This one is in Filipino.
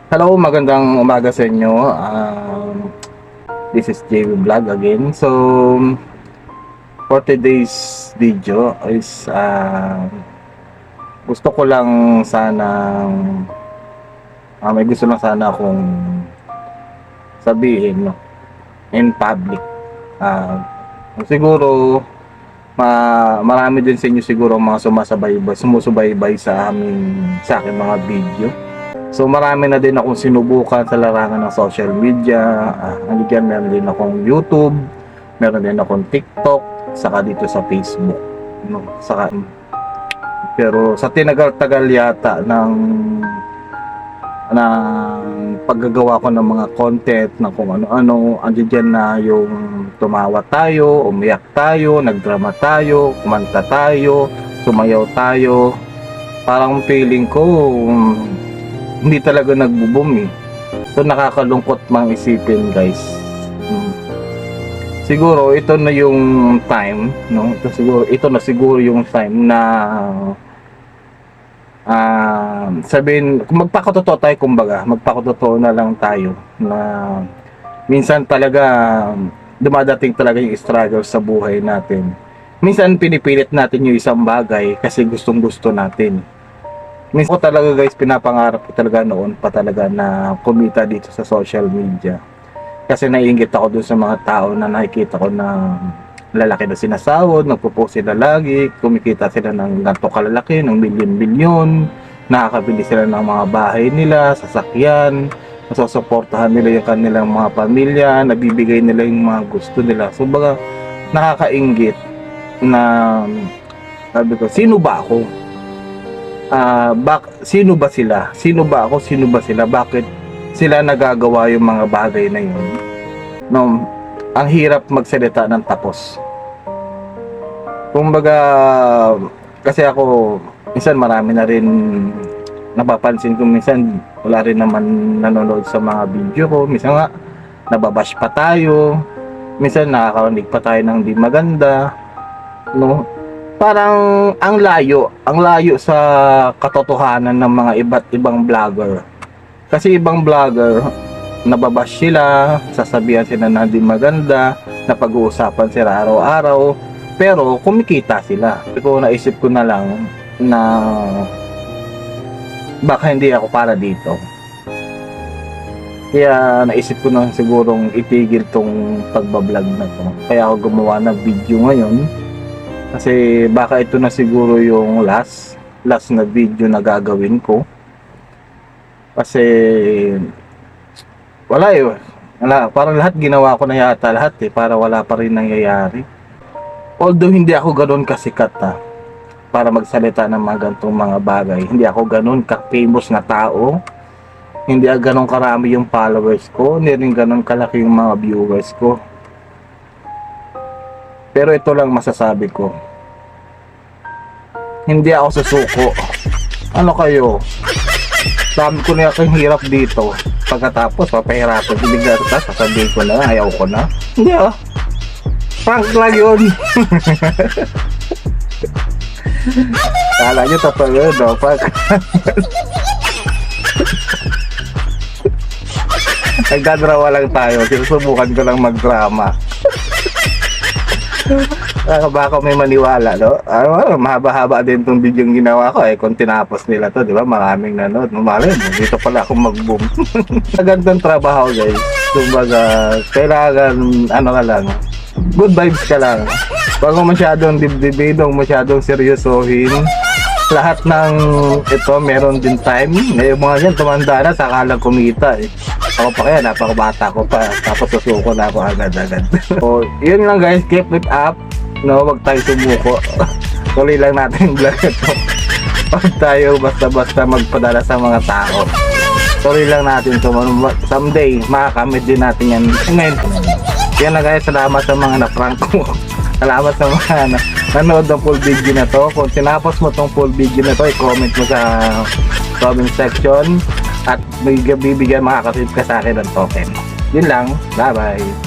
Hello, magandang umaga sa inyo. This is JV Vlog again. So, for today's video is gusto ko lang sanang may gusto lang sana akong sabihin, no, in public. Siguro marami din sa inyo siguro mga sumusubaybay sa akin mga video. So marami na din akong sinubukan sa larangan ng social media. Meron din akong YouTube, meron din akong TikTok, saka dito sa Facebook, no? Pero sa tinagal-tagal yata ng paggagawa ko ng mga content na kung ano-ano, andiyan na yung tumawa tayo, umiyak tayo, nagdrama tayo, kumanta tayo, sumayaw tayo. Parang feeling ko hindi talaga nagbo-boom eh. So nakakalungkot mang isipin, guys. Siguro ito na yung time, no? Ito na siguro yung time na sabihin, kung magpakatotoo tayo, kumbaga, magpakatotoo na lang tayo na minsan talaga dumadating talaga yung struggle sa buhay natin. Minsan pinipilit natin yung isang bagay kasi gustong-gusto natin. Minsan ko talaga, guys, pinapangarap ko talaga noon pa talaga na kumita dito sa social media. Kasi naiinggit ako dun sa mga tao na nakikita ko na lalaki na sinasahod, nagpo-post sila lagi, kumikita sila ng ganito kalalaki, ng milyon-milyon, nakakabili sila ng mga bahay nila, sasakyan, nasusuportahan nila yung kanilang mga pamilya, nabibigay nila yung mga gusto nila. So baga, nakakainggit na sabi ko, sino ba ako? Sino ba sila? Sino ba ako? Sino ba sila? Bakit sila nagagawa yung mga bagay na yun? No, ang hirap magsalita ng tapos. Kumbaga, kasi ako, minsan marami na rin napapansin ko, minsan wala rin naman nanonood sa mga video ko. Minsan nga, nababash pa tayo. Minsan nakakarinig pa tayo ng di maganda. No? Parang ang layo sa katotohanan ng mga iba't ibang vlogger. Kasi ibang vlogger, nababash sila, sasabihan sila na di maganda, na pag-uusapan sila araw-araw, pero kumikita sila. Pero naisip ko na lang na baka hindi ako para dito. Kaya naisip ko na sigurong itigil tong pagbablog na to. Kaya ako gumawa ng video ngayon. Kasi baka ito na siguro yung last na video na gagawin ko. Kasi wala eh. Parang lahat ginawa ko na yata lahat eh. Para wala pa rin nangyayari. Although hindi ako ganoon kasikat para magsalita ng mga ganitong mga bagay. Hindi ako ganoon ka-famous na tao. Hindi ganoon karami yung followers ko. Hindi rin ganoon kalaki yung mga viewers ko. Pero ito lang masasabi ko. Hindi ako susuko. Ano kayo? Sabi ko na yung hirap dito. Pagkatapos, papahirapan. Bigla sasabihin ko na, ayaw ko na. Hindi prank lang yun. Kala nyo totoo yun, no? Nagdadrama lang tayo. Sinusubukan ko lang magdrama. Baka may maniwala, no? Mahaba-haba din itong video yung ginawa ko eh. Kung tinapos nila to, di ba? Maraming nanood. Malay mo, dito pala akong mag-boom. Magandang trabaho, guys. Kumbaga, kailangan, ka lang, good vibes ka lang. Huwag mo masyadong dibdibin, huwag masyadong seryosohin. Lahat ng ito, meron din time. Ngayon mga yan, tumanda na, saka lang kumita eh. Ako pa kaya, napakabata ko pa. Tapos susuko na ako agad-agad. So, yun lang guys, keep it up. No, wag tayo sumuko. Tuloy lang natin yung vlog ito. Wag tayo basta-basta magpadala sa mga tao. Tuloy lang natin ito. Someday, makakamit din natin yan. Ngayon, yan na guys, salamat sa mga na-prank ko. Salamat sa mga nanood ng full video na to. Kung tinapos mo tong full video na to, i-comment mo sa comment section. At bibigyan makakasip ka sa akin ng token. Yun lang, bye bye.